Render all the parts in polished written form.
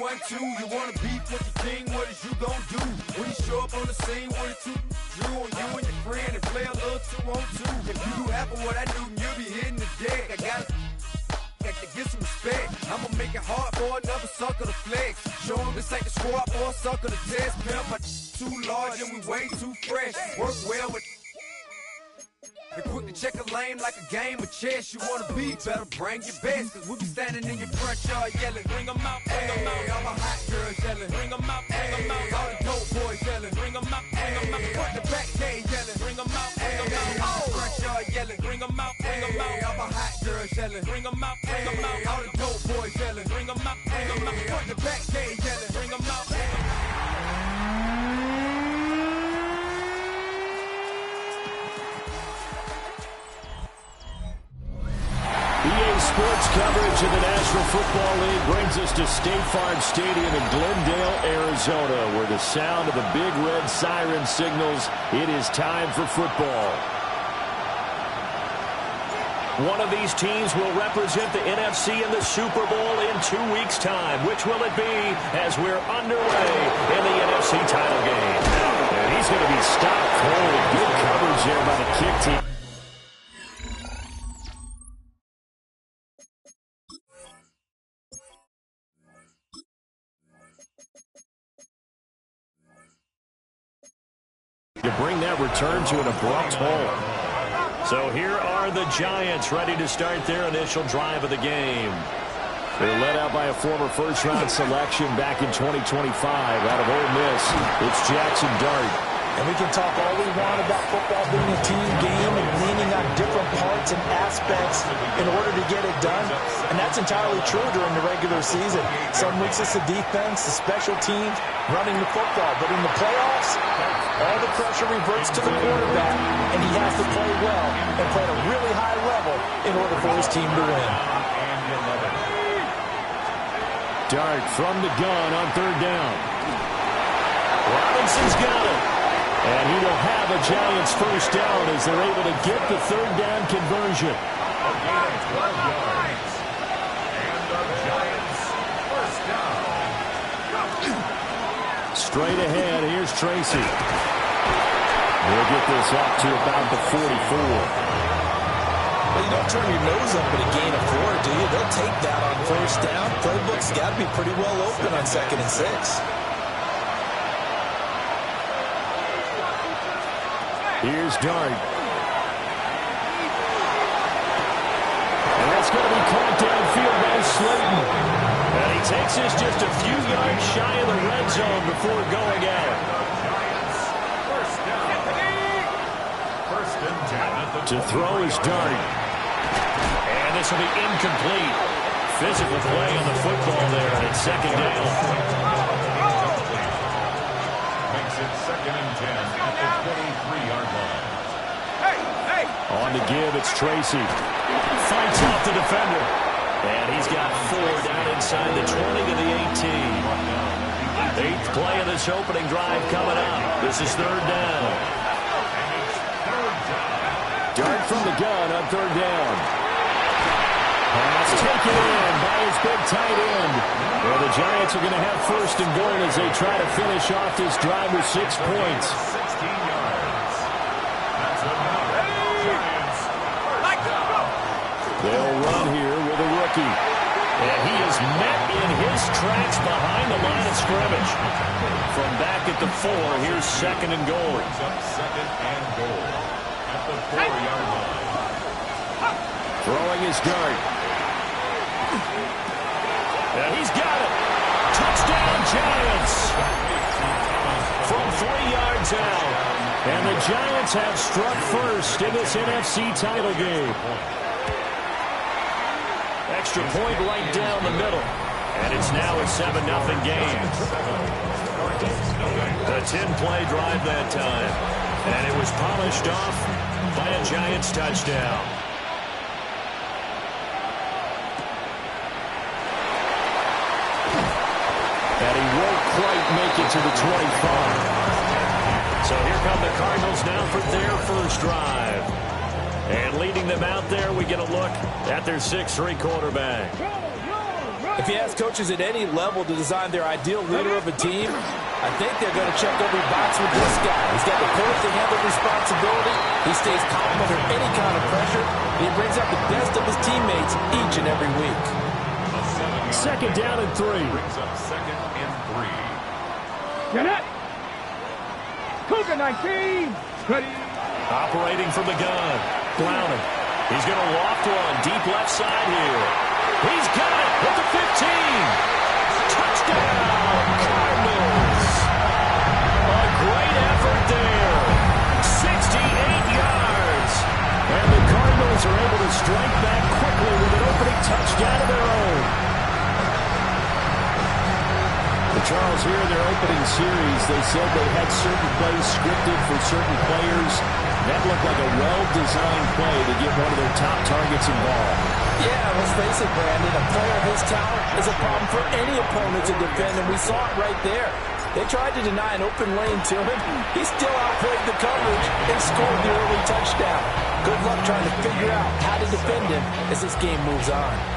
1-2. You wanna beef with the king, what is you gon' do? When you show up on the scene, what it two drew on you and your friend and play a little 2-on-2. If you do half of what I do, you'll be hitting the deck. I gotta get some respect. I'ma make it hard for another sucker to flex. Show him this ain't the squad or a sucker to test. Pimp, my too large and we way too fresh. Work well with and quick to check a lane like a game of chess. You wanna be better, bring your best. Cause we be standing in your front yard yelling, bring them out, bring them out. All my hot girls yelling, bring them out, bring them out. All the dope boys yelling, bring them out, bring them out. Front the back gate yelling, bring them out, bring them out. All the front yard yelling, bring them out, bring them out. All my hot girls yelling, bring them out, bring them out. All the dope boys yelling, bring them out, bring them out. Front the back gate yelling, bring them out, bring them out. EA Sports coverage of the National Football League brings us to State Farm Stadium in Glendale, Arizona, where the sound of the big red siren signals it is time for football. One of these teams will represent the NFC in the Super Bowl in 2 weeks' time. Which will it be as we're underway in the NFC title game? And he's going to be stopped cold. Good coverage there by the kick team. To bring that return to an abrupt halt. So here are the Giants ready to start their initial drive of the game. They're led out by a former first-round selection back in 2025 out of Ole Miss. It's Jackson Dart. And we can talk all we want about football being a team game and leaning on different parts and aspects in order to get it done. And that's entirely true during the regular season. Some weeks it's the defense, the special teams, running the football. But in the playoffs, all the pressure reverts to the quarterback, and he has to play well and play at a really high level in order for his team to win. Dart from the gun on third down. Robinson's got it. And he will have a Giants first down as they're able to get the third down conversion. A gain of 12 yards. And the Giants first down. Straight ahead, here's Tracy. They'll get this up to about the 44. Well, you don't turn your nose up at a gain of 4, do you? They'll take that on first down. Playbook's got to be pretty well open on 2nd and 6. Here's Dart. And that's going to be caught downfield by Slayton. And he takes this just a few yards shy of the red zone before going out. First and 10. To throw is Dart. And this will be incomplete. Physical play on the football there, and it's 2nd down. Makes it 2nd and 10 at the 23-yard line. On the give, it's Tracy. Fights off the defender. And he's got 4 down inside the 20 to the 18. 8th play of this opening drive coming up. This is 3rd down. Dart from the gun on 3rd down. Pass taken in by his big tight end. Well, the Giants are going to have 1st and goal as they try to finish off this drive with 6 points. 16 yards. That's enough. Giants first down. They'll run here with a rookie. And he is met in his tracks behind the line of scrimmage. From back at the 4, here's 2nd and goal. Brings up 2nd and goal at the 4-yard line. Throwing his Dart. And he's got it. Touchdown, Giants. From 3 yards out. And the Giants have struck first in this NFC title game. Extra point right down the middle. And it's now a 7-0 game. A 10-play drive that time. And it was polished off by a Giants touchdown. And he won't quite make it to the 25. So here come the Cardinals now for their first drive. And leading them out there, we get a look at their 6'3" quarterback. If you ask coaches at any level to design their ideal leader of a team, I think they're going to check every box with this guy. He's got the perfect handle responsibility. He stays calm under any kind of pressure. And he brings out the best of his teammates each and every week. Second down and 3. Brings up second and 3. Get it! Cougar 19. Ready. Operating from the gun. Browning. He's going to loft one deep left side here. He's got it at the 15. Touchdown, Cardinals. A great effort there. 68 yards. And the Cardinals are able to strike back quickly with an opening touchdown of their own. Charles, here in their opening series, they said they had certain plays scripted for certain players. That looked like a well-designed play to get one of their top targets involved. Yeah, let's face it, Brandon. A player of his talent is a problem for any opponent to defend, and we saw it right there. They tried to deny an open lane to him. He still outplayed the coverage and scored the early touchdown. Good luck trying to figure out how to defend him as this game moves on.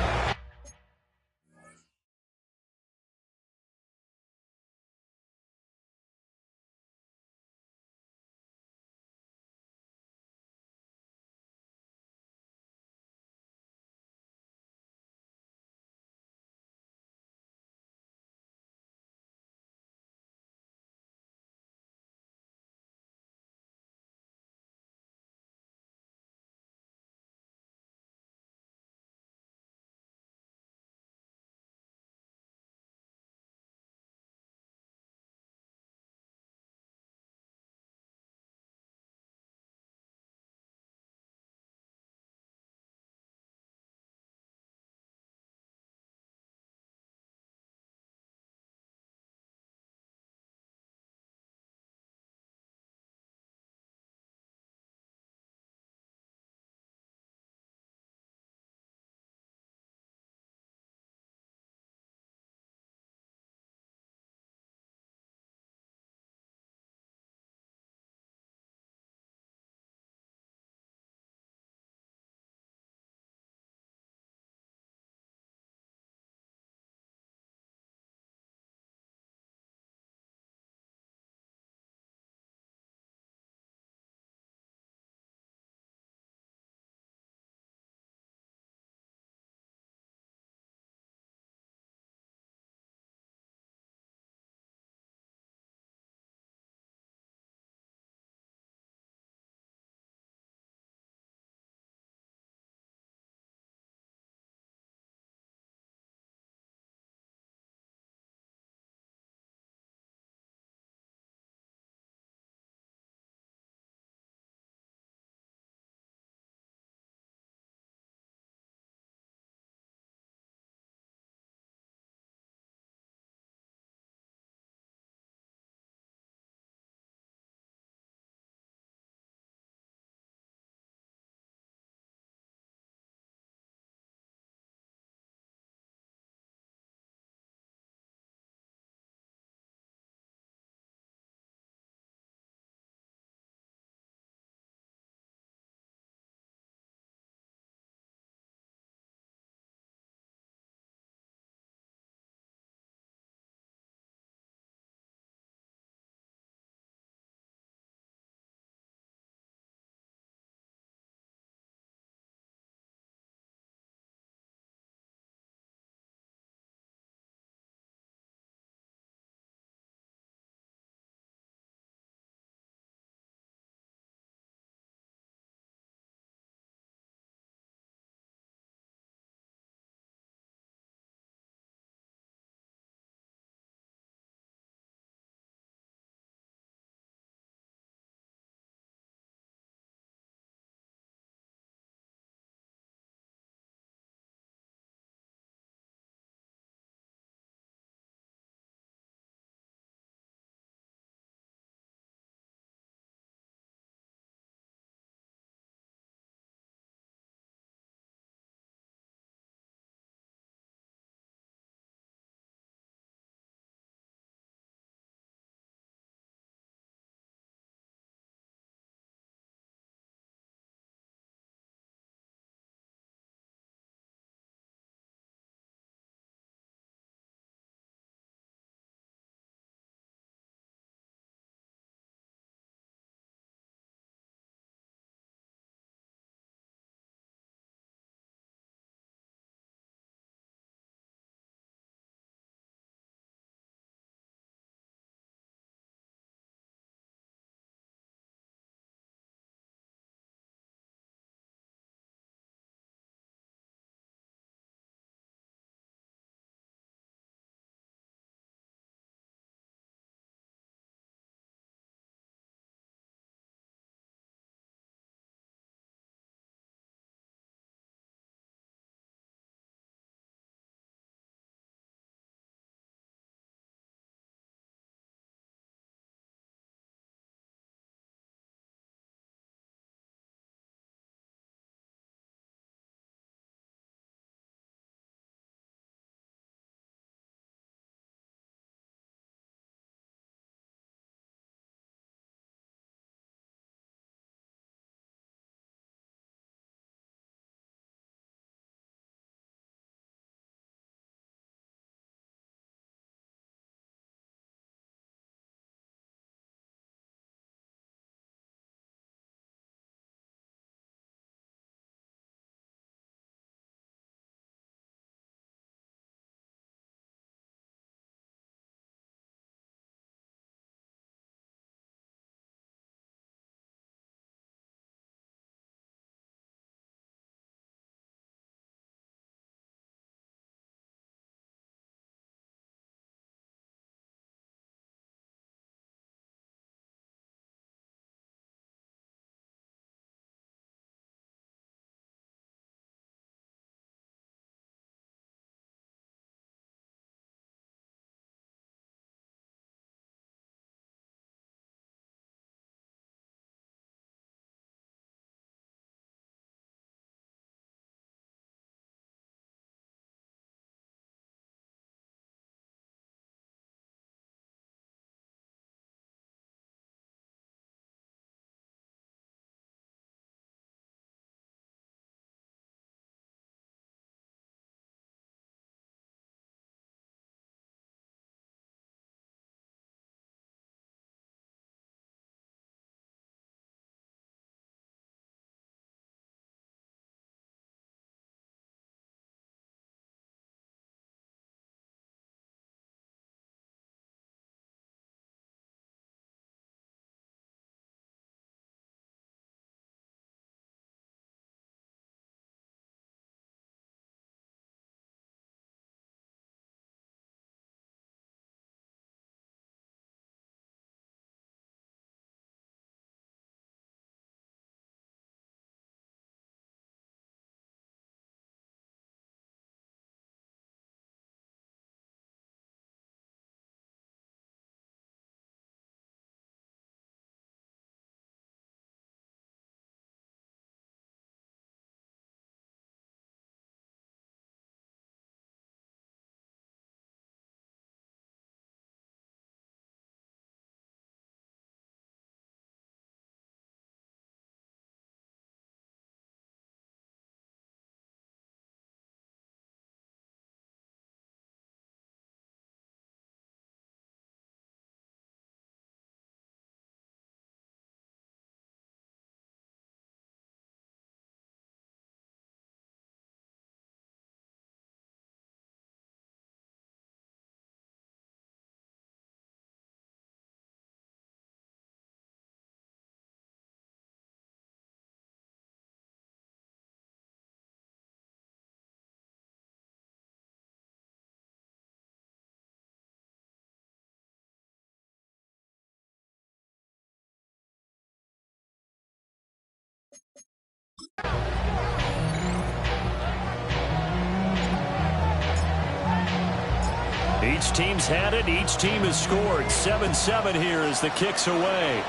Each team's had it. Each team has scored. 7-7 here as the kick's away.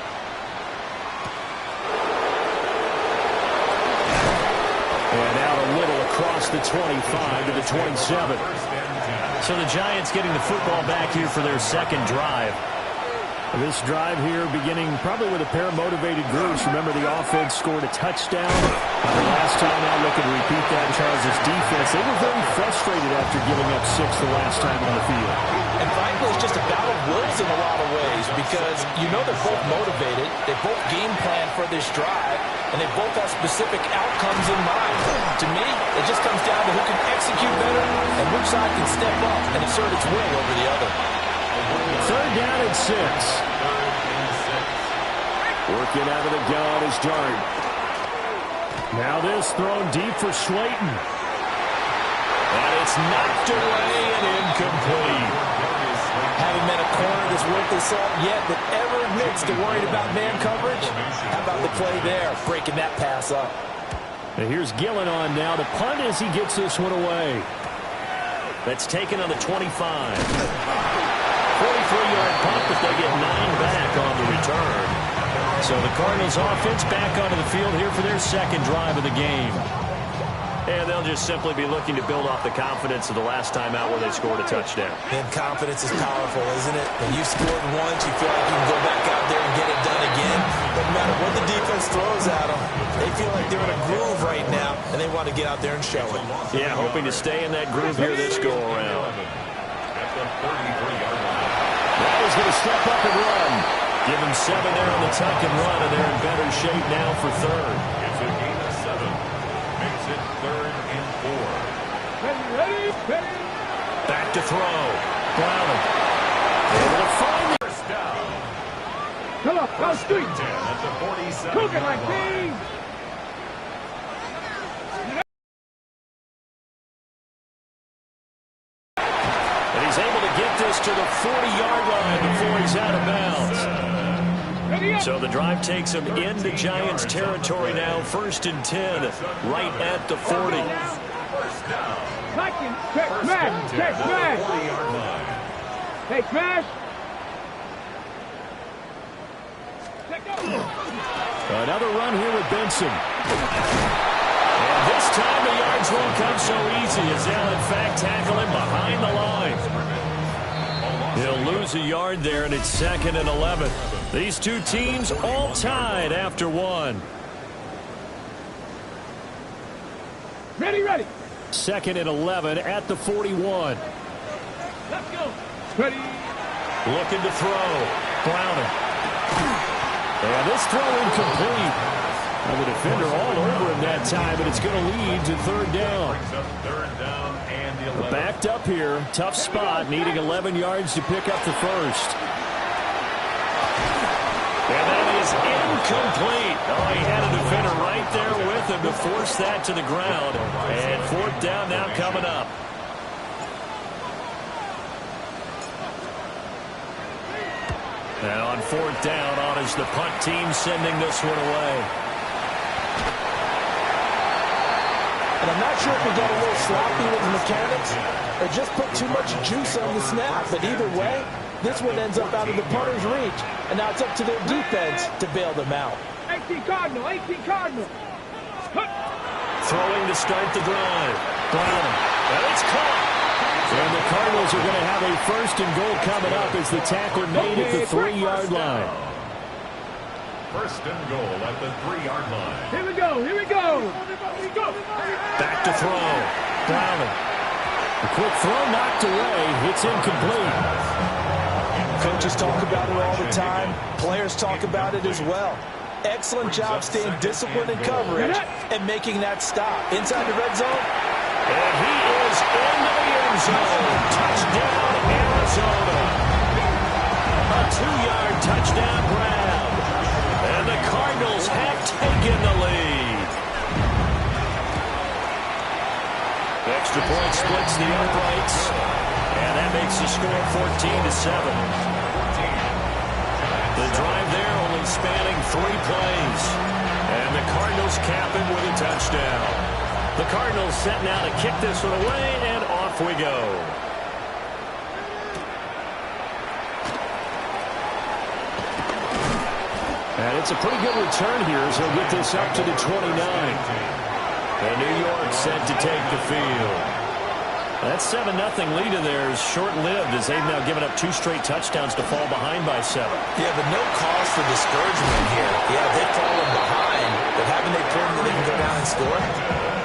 And out a little across the 25 to the 27. So the Giants getting the football back here for their second drive. This drive here beginning probably with a pair of motivated groups. Remember, the offense scored a touchdown. The last time out, looking to repeat that, Charles' defense. They were very frustrated after giving up 6 the last time on the field. And frankly, it's just a battle of wills in a lot of ways because you know they're both motivated. They both game plan for this drive, and they both have specific outcomes in mind. To me, it just comes down to who can execute better and which side can step up and assert its will over the other. Third down and 6. Working out of the gun is Dart. Now this thrown deep for Slayton. And it's knocked away and incomplete. Haven't met a corner that's worth the salt yet that ever admits to worried about man coverage. How about the play there, breaking that pass up. And here's Gillen on now to punt as he gets this one away. That's taken on the 25. 43-yard punt, but they get 9 back on the return. So the Cardinals offense back onto the field here for their second drive of the game. And they'll just simply be looking to build off the confidence of the last time out where they scored a touchdown. And confidence is powerful, isn't it? When you've scored once, you feel like you can go back out there and get it done again. No matter what the defense throws at them, they feel like they're in a groove right now, and they want to get out there and show it. Yeah, hoping to stay in that groove here this go-around. Now he's going to step up and run. Give him 7 there on the tuck and run, and they're in better shape now for third. It's a gain of 7. Makes it 3rd and 4. Ready. Back to throw. Browning. Able to find the First down. Come on, go street. 10 at the 47. Cook it like these. And he's able to get this to the 40-yard line before he's out of bounds. So the drive takes him into Giants territory now. 1st and 10, right at the 40. Take smash. Take smash. 40-yard line. Take smash. Another run here with Benson. And this time the yards won't come so easy as they'll in fact tackle him behind the line. He'll lose a yard there, and it's 2nd and 11. These two teams all tied after 1. Ready. 2nd and 11 at the 41. Let's go. Ready. Looking to throw. Browning. And this throw incomplete. And the defender all over him that time, but it's going to lead to 3rd down. Brings up 3rd down and the 11. Backed up here. Tough spot, needing 11 yards to pick up the first. And that is incomplete. Oh, he had a defender right there with him to force that to the ground. And 4th down now coming up. And on 4th down, on is the punt team sending this one away. And I'm not sure if we got a little sloppy with the mechanics or just put too much juice on the snap. But either way, this one ends up out of the punter's reach. And now it's up to their defense to bail them out. 18 Cardinal. Throwing to start the drive. Browning. And it's caught. And the Cardinals are going to have a 1st and goal coming up as the tackle made at the 3-yard line. 1st and goal at the 3-yard line. Here we go. Back to throw. Browning. A quick throw knocked away. It's incomplete. Coaches talk about it all the time. Players talk about it as well. Excellent job staying disciplined in coverage and making that stop. Inside the red zone. And he is into the end zone. Touchdown, Arizona. A 2-yard touchdown grab. And the Cardinals have taken the lead. Extra point splits the uprights. And that makes the score 14-7. The drive there only spanning 3 plays. And the Cardinals touchdown. The Cardinals set now to kick this one away, and off we go. And it's a pretty good return here as he'll get this up to the 29. And New York set to take the field. That 7-0 lead in there is short-lived as they've now given up 2 straight touchdowns to fall behind by 7. Yeah, but no cause for discouragement here. Yeah, they've fallen behind, but haven't they proven that they can go down and score?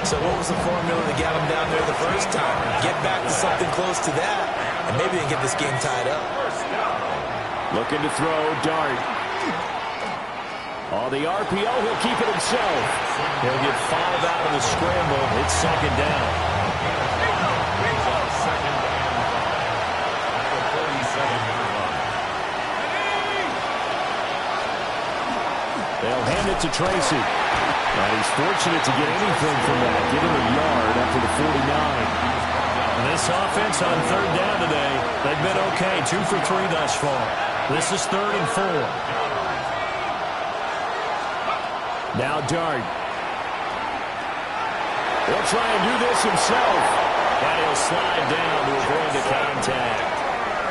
So what was the formula that got them down there the first time? Get back to something close to that, and maybe they can get this game tied up. Looking to throw, Dart. On the RPO, he'll keep it himself. He'll get 5 out of the scramble. It's second down. They'll hand it to Tracy. And he's fortunate to get anything from that. Get him a yard after the 49. This offense on third down today, they've been okay. 2 for 3 thus far. This is 3rd and 4. Now Dart. He'll try and do this himself. And he'll slide down to avoid the contact.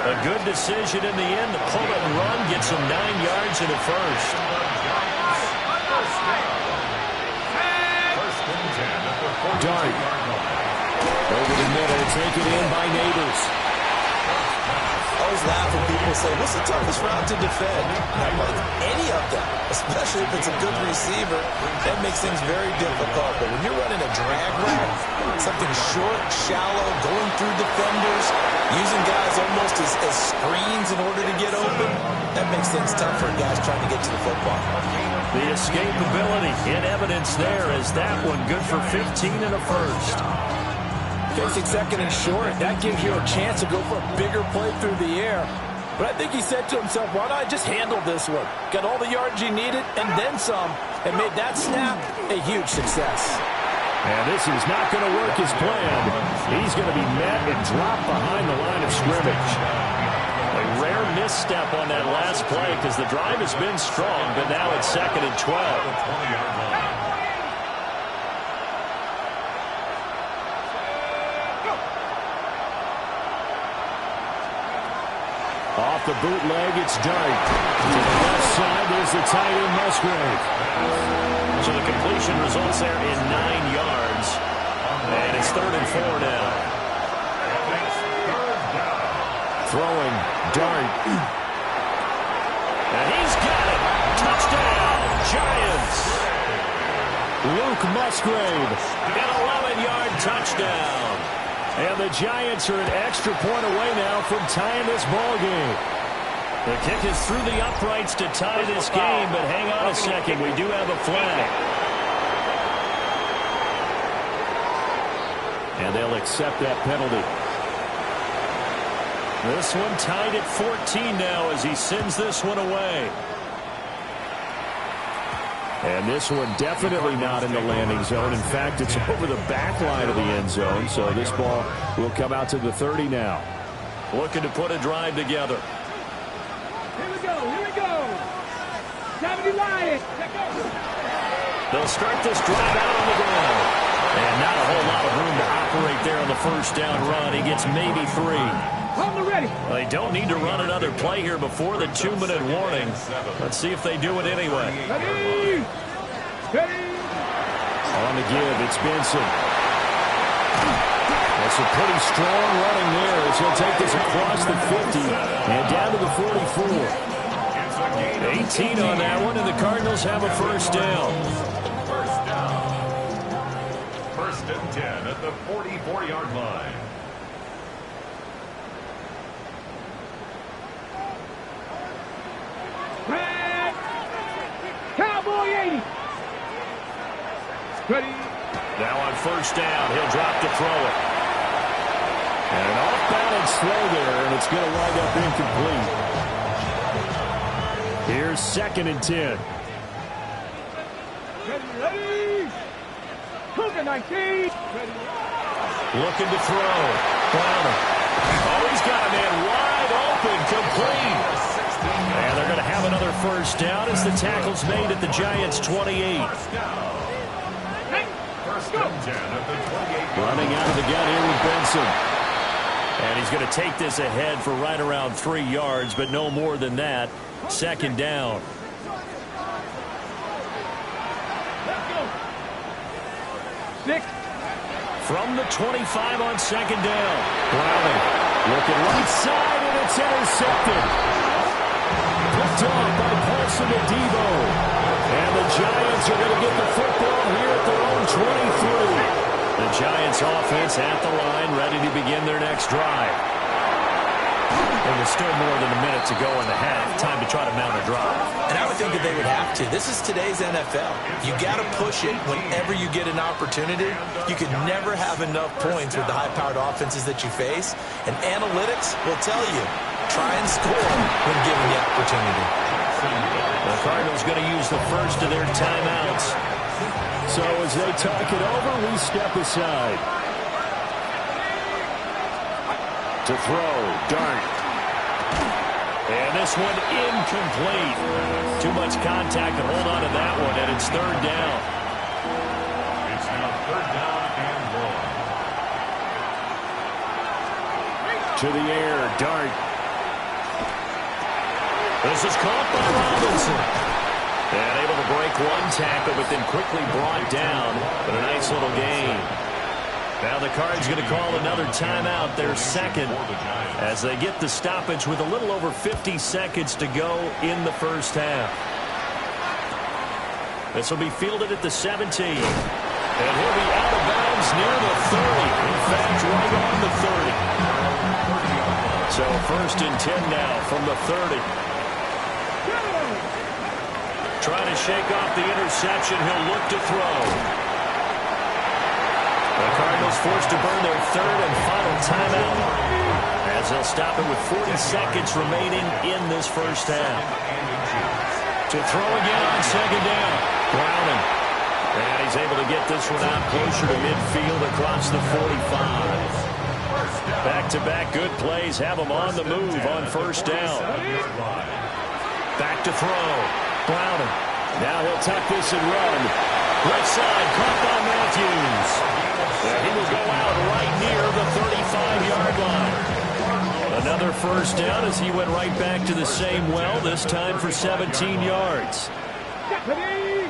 A good decision in the end to pull it and run. Gets him 9 yards in the first. Dart. Over the middle, taken in by Neighbors. I always laugh when people say, what's the toughest route to defend? And I'm like, any of them, especially if it's a good receiver, that makes things very difficult. But when you're running a drag route, something short, shallow, going through defenders, using guys almost as screens in order to get open, that makes things tough for guys trying to get to the football. The escapability in evidence there is that one good for 15 in the first. Facing second and short, that gives you a chance to go for a bigger play through the air. But I think he said to himself, why don't I just handle this one? Got all the yards he needed and then some, and made that snap a huge success. And this is not going to work as planned. He's going to be met and dropped behind the line of scrimmage. A rare misstep on that last play because the drive has been strong, but now it's 2nd and 12. Off the bootleg, it's Dart. To the left side, there's the tight end, Musgrave. So the completion results there in 9 yards. And it's 3rd and 4 now. Throwing, Dart. And he's got it. Touchdown, Giants. Luke Musgrave, an 11-yard touchdown. And the Giants are an extra point away now from tying this ball game. The kick is through the uprights to tie this game, but hang on a second. We do have a flag. And they'll accept that penalty. This one tied at 14 now as he sends this one away. And this one definitely not in the landing zone. In fact, it's over the back line of the end zone. So this ball will come out to the 30 now. Looking to put a drive together. Here we go, here we go. 70 Lions. They'll start this drive out on the ground. And not a whole lot of room to operate there on the first down run. He gets maybe 3. Ready. They don't need to run another play here before the 2-minute warning. Let's see if they do it anyway. Ready. Ready. On the give, it's Benson. That's a pretty strong running there as he'll take this across the 50 and down to the 44. 18 on that one, and the Cardinals have a first down. First and 10 at the 44-yard line. Cowboy 80. Ready. Now on first down, he'll drop to throw it. And an off-balance throw there, and it's going to wind up incomplete. Here's 2nd and 10. Ready. Cougar 19. Ready. Looking to throw. Browner. Oh, he's got a man wide open, complete. And they're going to have another first down as the tackle's made at the Giants' 28. First and 10 at the 28. Running out of the gun here with Benson. And he's going to take this ahead for right around 3 yards, but no more than that. Second down. Let's go. 6. From the 25 on second down. Browning looking right side, and it's intercepted. Picked off by Paulson Adebo. And the Giants are going to get the football here at their own 23. The Giants offense at the line, ready to begin their next drive. And there's still more than a minute to go in the half. Time to try to mount a drive. And I would think that they would have to. This is today's NFL. You got to push it whenever you get an opportunity. You can never have enough points with the high-powered offenses that you face. And analytics will tell you, try and score when given the opportunity. The Cardinals going to use the first of their timeouts. So as they talk it over, we step aside. To throw, Dart. And this one incomplete. Too much contact to hold on to that one, and it's third down. It's now third down and 1. To the air, Dart. This is caught by Robinson. And able to break one tackle, but then quickly brought down. But a nice little gain. Now the Cards going to call another timeout, their second, as they get the stoppage with a little over 50 seconds to go in the first half. This will be fielded at the 17. And he'll be out of bounds near the 30. In fact, right on the 30. So first and 10 now from the 30. Trying to shake off the interception. He'll look to throw. The Cardinals forced to burn their third and final timeout, as they'll stop it with 40 seconds remaining in this first half. To throw again on second down. Browning. And he's able to get this one out closer to midfield across the 45. Back-to-back good plays have him on the move on first down. Back to throw. Browning. Now he'll tuck this and run. Right side, caught by Matthews. And he will go out right near the 35-yard line. Another first down as he went right back to the same well, this time for 17 yards. Ready.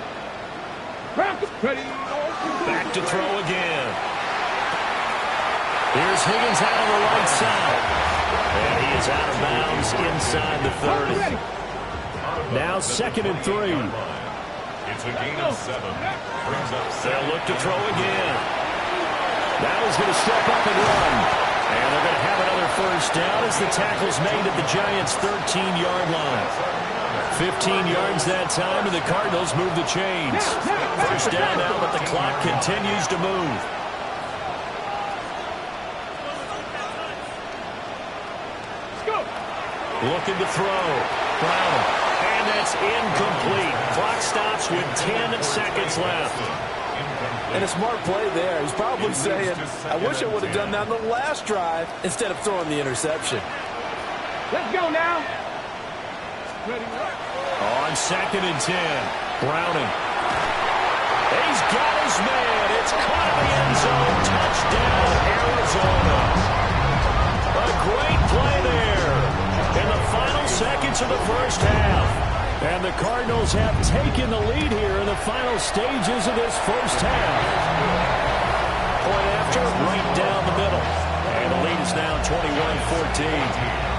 Ready. Back to throw again. Here's Higgins out on the right side. And he is out of bounds inside the 30. Now second and 3. It's a gain of 7. Brings up 7. They'll look to throw again. Now he's going to step up and run. And they're going to have another first down as the tackle's made at the Giants' 13-yard line. 15 yards that time, and the Cardinals move the chains. First down now, but the clock continues to move. Looking to throw. Brown. And that's incomplete. Clock stops with 10 seconds left. And a smart play there. He's probably saying, I wish I would have done that on the last drive instead of throwing the interception. Let's go now. Ready. On second and 10. Browning. He's got his man. It's caught in the end zone. Touchdown, Arizona. A great play there in the final seconds of the first half. And the Cardinals have taken the lead here in the final stages of this first half. Point after, right down the middle. And the lead is now 21-14.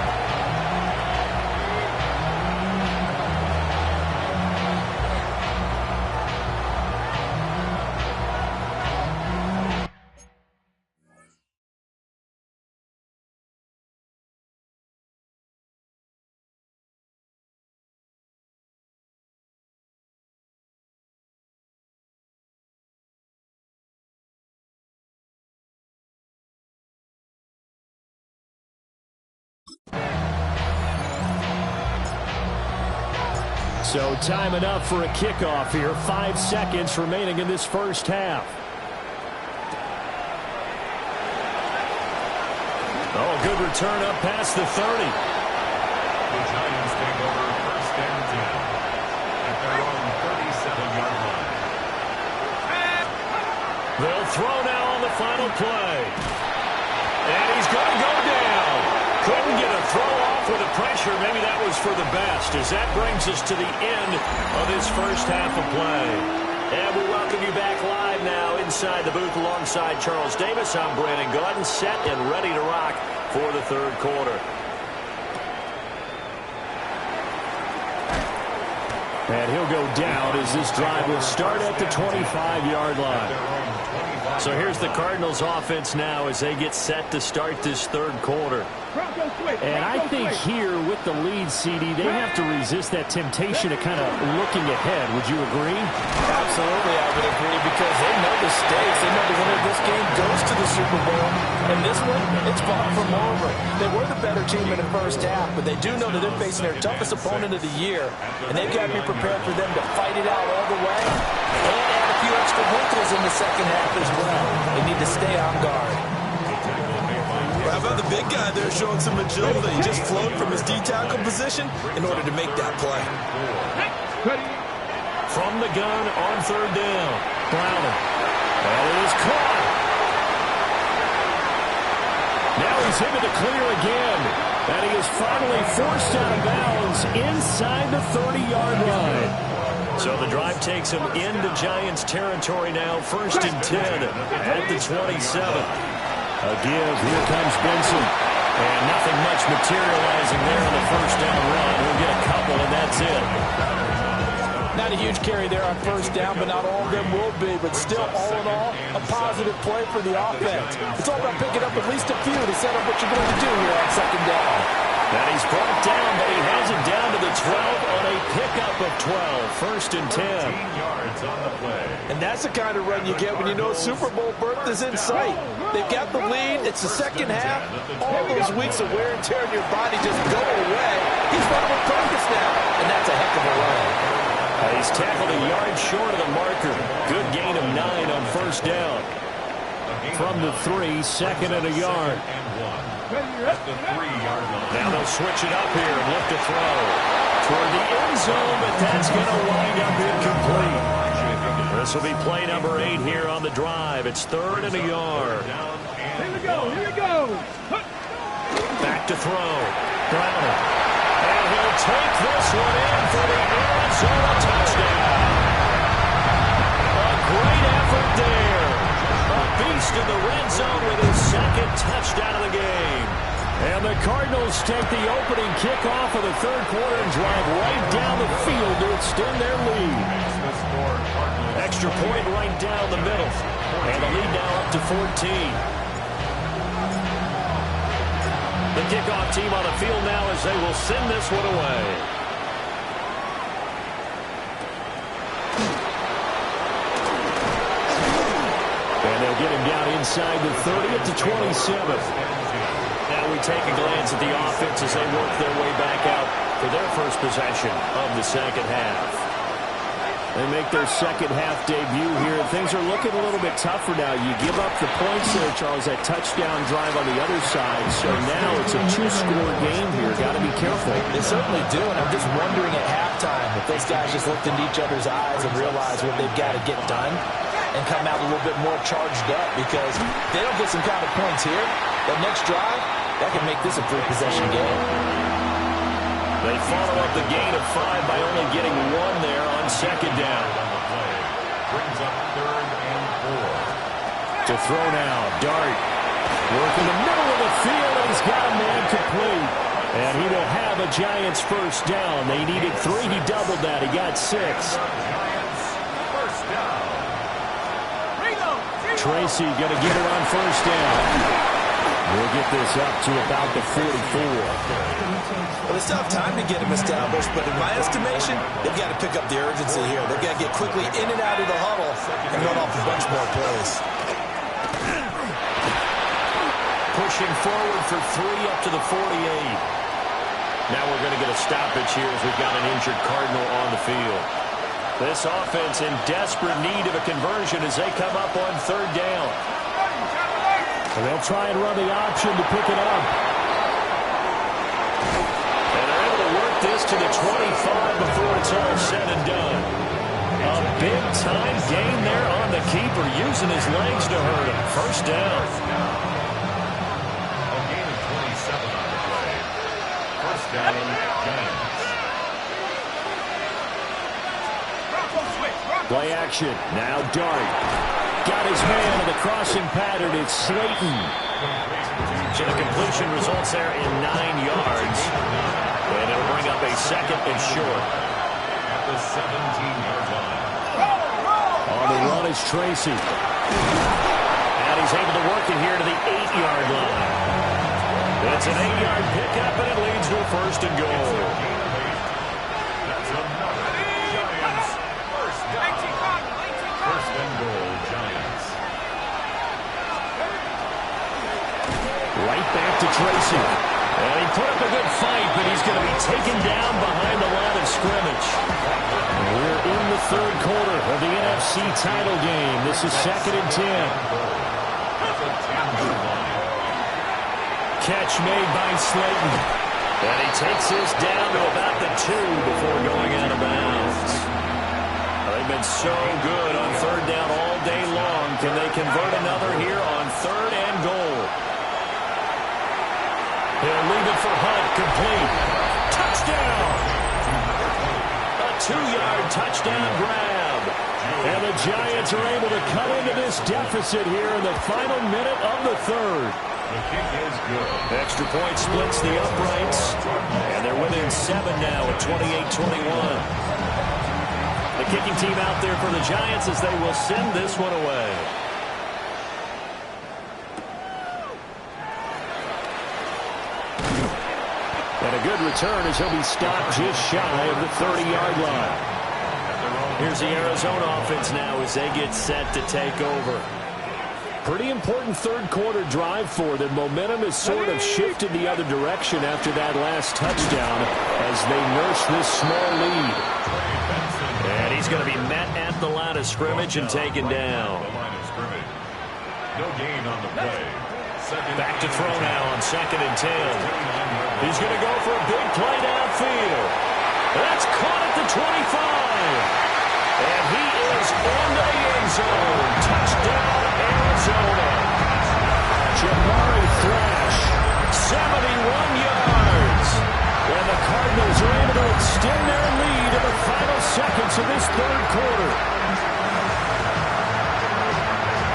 So time enough for a kickoff here. 5 seconds remaining in this first half. Oh, good return up past the 30. The Giants take over first and 10 at their own 37-yard line. They'll throw now on the final play. And he's going to go down. Couldn't get a throw off with the pressure. Maybe that was for the best, as that brings us to the end of this first half of play. And we welcome you back live now inside the booth alongside Charles Davis. I'm Brandon Gaudin, set and ready to rock for the third quarter. And he'll go down as this drive will start at the 25-yard line. So here's the Cardinals offense now as they get set to start this third quarter. And I think here with the lead, CD, they have to resist that temptation of kind of looking ahead. Would you agree? Absolutely, I would agree, because they know the stakes. They know the winner of this game goes to the Super Bowl. And this one, it's far from over. They were the better team in the first half, but they do know that they're facing their toughest opponent of the year. And they've got to be prepared for them to fight it out all the way and add a few extra wrinkles in the second half as well. They need to stay on guard. How about the big guy there showing some agility? He just flowed from his D-tackle position in order to make that play. From the gun on third down, Browner. And it is caught. Now he's into the clear again. And he is finally forced out of bounds inside the 30-yard line. So the drive takes him into Giants territory now. First and 10 at the 27. A give. Here comes Benson. And nothing much materializing there on the first down run. We'll get a couple, and that's it. Not a huge carry there on first down, but not all of them will be. But still, all in all, a positive play for the offense. It's all about picking up at least a few to set up what you're going to do here on second down. And he's brought down, but he has it down to the 12 on a pickup of 12. First and 10. Yards on the play. And that's the kind of run you get when you know Super Bowl berth is in sight. They've got the lead. It's the second half. All those weeks of wear and tear in your body just go away. He's running with purpose now, and that's a heck of a run. He's tackled a yard short of the marker. Good gain of 9 on first down. From the 3, second and a yard. At the 3-yard line. Now they'll switch it up here and look to throw toward the end zone, but that's going to wind up incomplete. This will be play number 8 here on the drive. It's third and a yard. Here we go, here we go. Back to throw. Browner. And he'll take this one in for the Arizona touchdown. A great effort there. A beast in the red zone with his second touchdown of the game. And the Cardinals take the opening kickoff of the third quarter and drive right down the field to extend their lead. Extra point right down the middle. And the lead now up to 14. The kickoff team on the field now as they will send this one away. And they'll get him down inside the 30 at the 27. Now we take a glance at the offense as they work their way back out for their first possession of the second half. They make their second half debut here, and things are looking a little bit tougher now. You give up the points there, Charles, that touchdown drive on the other side. So now it's a 2-score game here. Got to be careful. They certainly do, and I'm just wondering at halftime if those guys just looked into each other's eyes and realized what they've got to get done and come out a little bit more charged up, because if they don't get some kind of points here, that next drive, that can make this a 3-possession game. They follow up the gain of 5 by only getting 1 there on second down. Brings up third and 4. To throw now, Dart. Work in the middle of the field, and he's got a man complete. And he will have a Giants first down. They needed 3. He doubled that. He got 6. Giants first down. Tracy going to get it on first down. We'll get this up to about the 44. Well, it's tough time to get him established, but in my estimation, they've got to pick up the urgency here. They've got to get quickly in and out of the huddle and run off a bunch more plays. Pushing forward for 3 up to the 48. Now we're going to get a stoppage here as we've got an injured Cardinal on the field. This offense in desperate need of a conversion as they come up on third down. And they'll try and run the option to pick it up. And they're able to work this to the 25 before it's all said and done. A big-time gain there on the keeper using his legs to hurt him. First down. A gain of 27 on the play. First down, Giants. Play action. Now Dart. Got his man in the crossing pattern. It's Slayton. So the completion results there in 9 yards. And it'll bring up a second and short. At the 17-yard line. On the run is Tracy. And he's able to work it here to the 8-yard line. It's an 8-yard pickup, and it leads to a first and goal. That's another Giants first down. First and goal, Giants. Right back to Tracy. And he put up a good fight, but he's going to be taken down behind the line of scrimmage. We're in the third quarter of the NFC title game. This is 2nd and 10. Catch made by Slayton. And he takes this down to about the 2 before going out of bounds. They've been so good on third down all day long. Can they convert another here on 3rd and goal? He'll leave it for Hunt, complete. Touchdown! A 2-yard touchdown grab. And the Giants are able to cut into this deficit here in the final minute of the 3rd. The kick is good. Extra point splits the uprights. And they're within 7 now at 28-21. The kicking team out there for the Giants as they will send this one away. And a good return as he'll be stopped just shy of the 30-yard line. Here's the Arizona offense now as they get set to take over. Pretty important third quarter drive for them. Momentum has sort of shifted the other direction after that last touchdown as they nurse this small lead. And he's going to be met at the line of scrimmage and taken down. No gain on the play. Back to throw now on 2nd and 10. He's going to go for a big play downfield. That's caught at the 25. And he is in the end zone. Touchdown, Arizona. Jamari Thrash, 71 yards. And the Cardinals are able to extend their lead in the final seconds of this third quarter.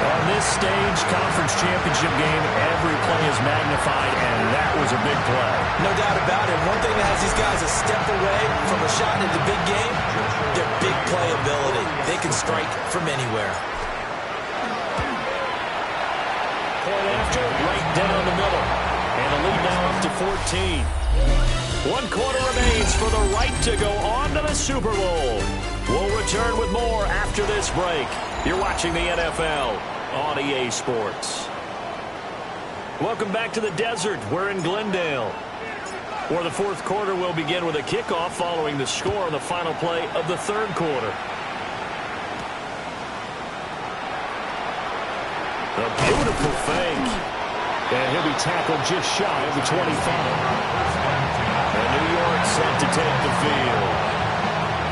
On this stage, conference championship game, every play is magnified, and that was a big play. No doubt about it. One thing that has these guys a step away from a shot in the big game, their big play ability. They can strike from anywhere. Point after, right down the middle. And the lead now up to 14. 1 quarter remains for the right to go on to the Super Bowl. We'll return with more after this break. You're watching the NFL on EA Sports. Welcome back to the desert. We're in Glendale, where the fourth quarter will begin with a kickoff following the score on the final play of the third quarter. A beautiful fake. And he'll be tackled just shy of the 25. And New York set to take the field.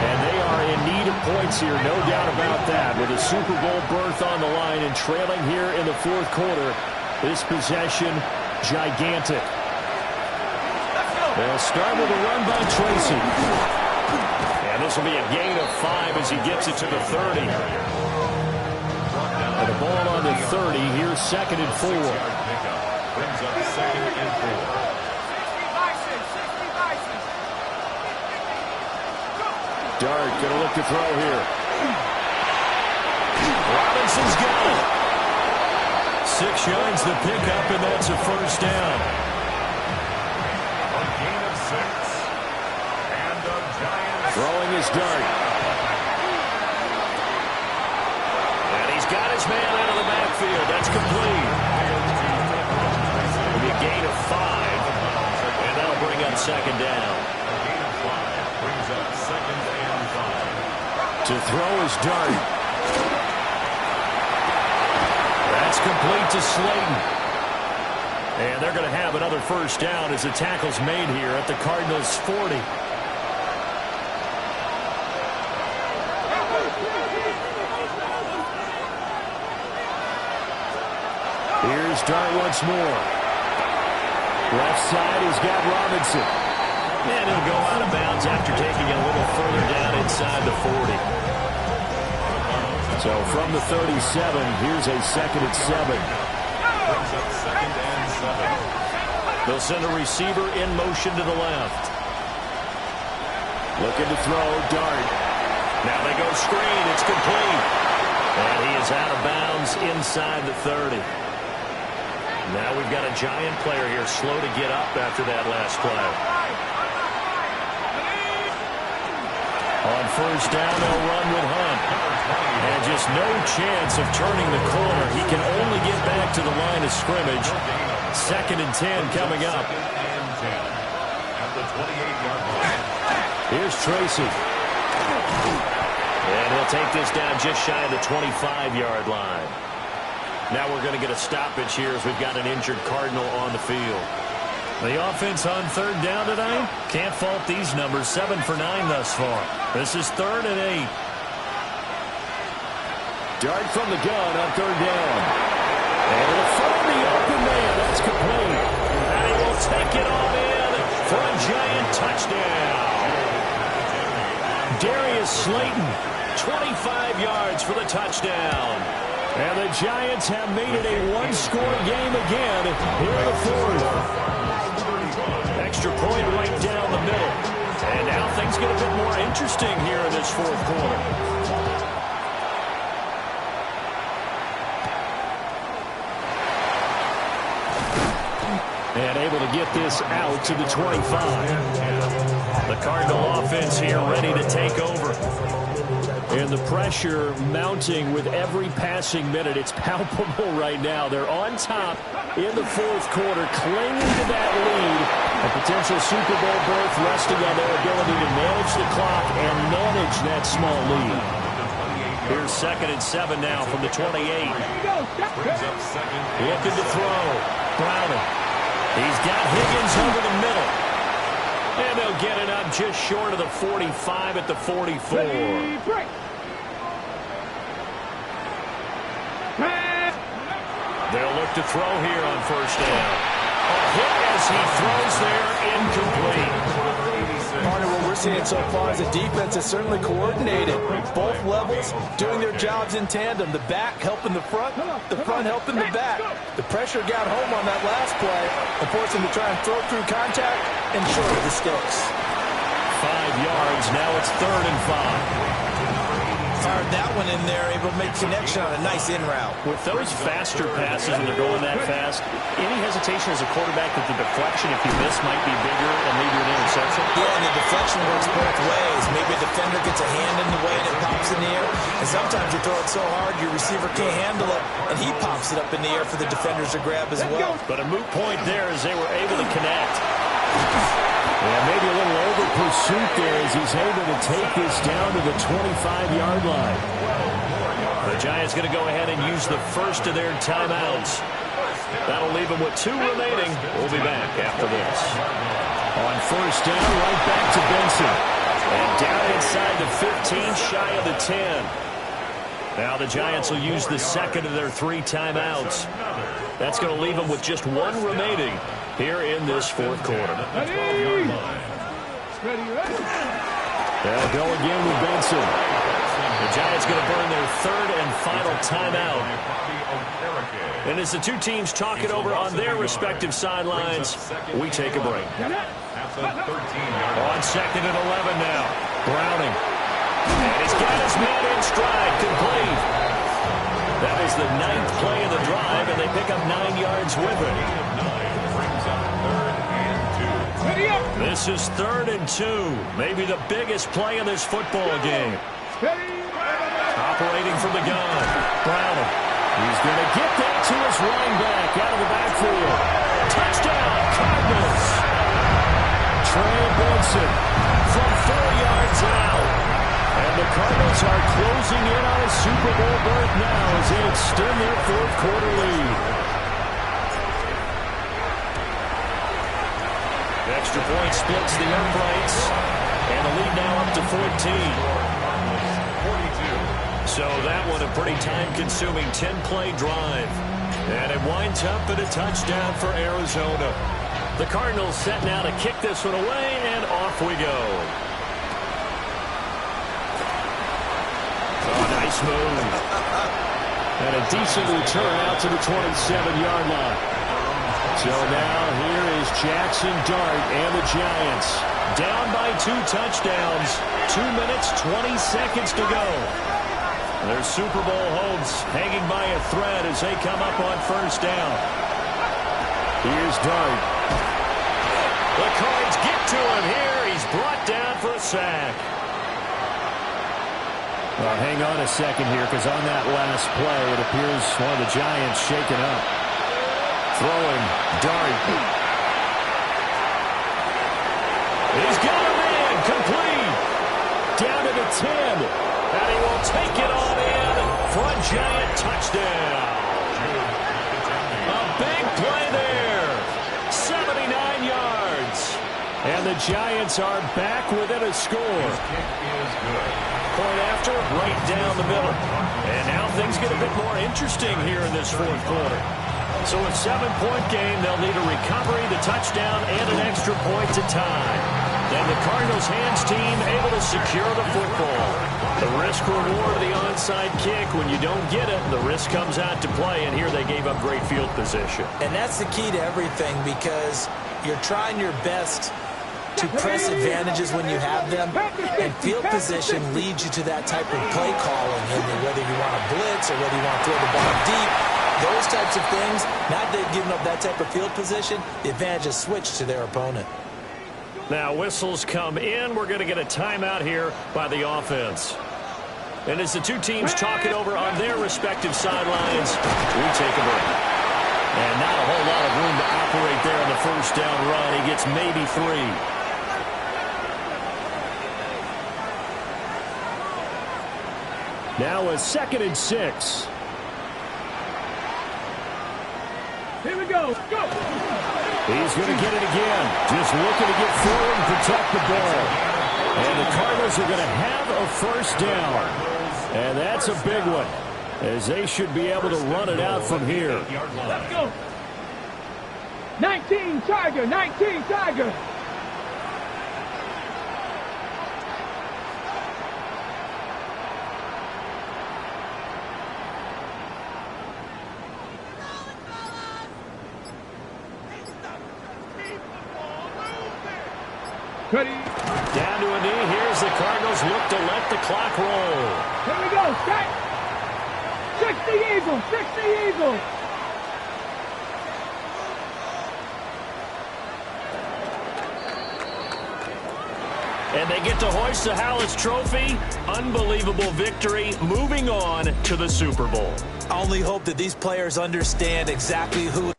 And they are in need of points here, no doubt about that. With a Super Bowl berth on the line and trailing here in the fourth quarter, this possession, gigantic. They'll start with a run by Tracy. And this will be a gain of 5 as he gets it to the 30. And the ball on the 30, here's 2nd and 4. Brings up 2nd and 4. Dart going to look to throw here. Robinson's got it. 6 yards the pickup, and that's a first down. A gain of 6. And the Giants. Throwing his Dart. And he's got his man out of the backfield. That's complete. It'll be a gain of 5. And that'll bring up 2nd down. A gain of 5 brings up 2nd and 5. To throw his Dart. That's complete to Slayton. And they're going to have another first down as the tackle's made here at the Cardinals' 40. Here's Dart once more. Left side, he's got Robinson. And he'll go out of bounds after taking it a little further down inside the 40. So from the 37, here's a 2nd and 7. Second and 7. They'll send a receiver in motion to the left. Looking to throw, Dart. Now they go screen, it's complete. And he is out of bounds inside the 30. Now we've got a Giant player here slow to get up after that last play. On first down, they'll run with Hunt. And just no chance of turning the corner. He can only get back to the line of scrimmage. 2nd and 10 coming up. At the 28-yard line. Here's Tracy. And he'll take this down just shy of the 25-yard line. Now we're going to get a stoppage here as we've got an injured Cardinal on the field. The offense on 3rd down tonight. Can't fault these numbers. 7 for 9 thus far. This is 3rd and 8. Dart from the gun on 3rd down. And he'll find the open man. That's complete. And he will take it on in for a Giant touchdown. Darius Slayton, 25 yards for the touchdown. And the Giants have made it a one-score game again here in the 4th. Extra point right down the middle. And now things get a bit more interesting here in this 4th quarter. And able to get this out to the 25. The Cardinal offense here ready to take over. And the pressure mounting with every passing minute. It's palpable right now. They're on top in the 4th quarter, clinging to that lead. A potential Super Bowl berth resting on their ability to manage the clock and manage that small lead. Here's 2nd and 7 now from the 28. Looking to throw. Browning. He's got Higgins over the middle. And they'll get it up just short of the 45 at the 44. They'll look to throw here on first down. A hit as he throws there, incomplete. Part of what we're seeing so far is the defense is certainly coordinated. Both levels doing their jobs in tandem. The back helping the front helping the back. The pressure got home on that last play and forced him to try and throw through contact and short of the sticks. 5 yards, now it's 3rd and 5. Fired that one in there, able to make connection on a nice in route. With those faster passes and they're going that fast, any hesitation as a quarterback that the deflection, if you miss, might be bigger and lead to an interception? Yeah, and the deflection works both ways. Maybe a defender gets a hand in the way and it pops in the air. And sometimes you throw it so hard your receiver can't handle it, and he pops it up in the air for the defenders to grab as well. But a moot point there as they were able to connect. Yeah, maybe a little over pursuit there as he's able to take this down to the 25-yard line. The Giants going to go ahead and use the first of their timeouts. That'll leave them with 2 remaining. We'll be back after this. On first down, right back to Benson. And down inside the 15, shy of the 10. Now the Giants will use the second of their 3 timeouts. That's going to leave them with just 1 remaining here in this 4th quarter. They'll go again with Benson. The Giants going to burn their 3rd and final timeout. And as the 2 teams talk it over on their respective sidelines, we take a break. On 2nd and 11 now. Browning. And he's got his man in stride, complete. That is the 9th play of the drive, and they pick up 9 yards with it. This is 3rd and 2. Maybe the biggest play of this football game. Operating from the gun. Browning. He's going to get that to his running back out of the backfield. Touchdown, Cardinals. Trey Benson from 4 yards out. And the Cardinals are closing in on a Super Bowl berth now as they extend their 4th quarter lead. Extra point splits the uprights, and the lead now up to 14. So that one a pretty time-consuming 10-play drive. And it winds up at a touchdown for Arizona. The Cardinals set now to kick this one away, and off we go. Oh, nice move. And a decent return out to the 27-yard line. So now here is Jackson Dart and the Giants. Down by 2 touchdowns. 2 minutes, 20 seconds to go. Their Super Bowl hopes hanging by a thread as they come up on first down. Here's Dart. The Cards get to him here. He's brought down for a sack. Well, hang on a second here, because on that last play, it appears one of the Giants shaken up. Throwing, Dart. He's got a man, complete. Down to the 10. And he will take it on in for a Giant touchdown. A big play there. 79 yards. And the Giants are back within a score. Point after, right down the middle. And now things get a bit more interesting here in this fourth quarter. So a 7-point game, they'll need a recovery, the touchdown, and an extra point to tie. And the Cardinals hands team able to secure the football. The risk reward of the onside kick, when you don't get it, the risk comes out to play, and here they gave up great field position. And that's the key to everything, because you're trying your best to press advantages when you have them, and field position leads you to that type of play calling, and whether you want to blitz or whether you want to throw the ball deep, those types of things. Now they've given up that type of field position, the advantage is switched to their opponent. Now whistles come in. We're going to get a timeout here by the offense. And as the two teams talk it over on their respective sidelines, we take a break. And not a whole lot of room to operate there on the first down run. He gets maybe 3. Now a 2nd and 6. Here we go. Go. He's going to get it again. Just looking to get forward and protect the ball. And the Cardinals are going to have a first down. And that's a big one, as they should be able to run it out from here. Let's go. 19 Tiger, 19 Tiger. Ready. Down to a knee. Here's the Cardinals look to let the clock roll. Here we go. Set. 60 Eagles. 60 Eagles. And they get to hoist the Hallis Trophy. Unbelievable victory. Moving on to the Super Bowl. I only hope that these players understand exactly who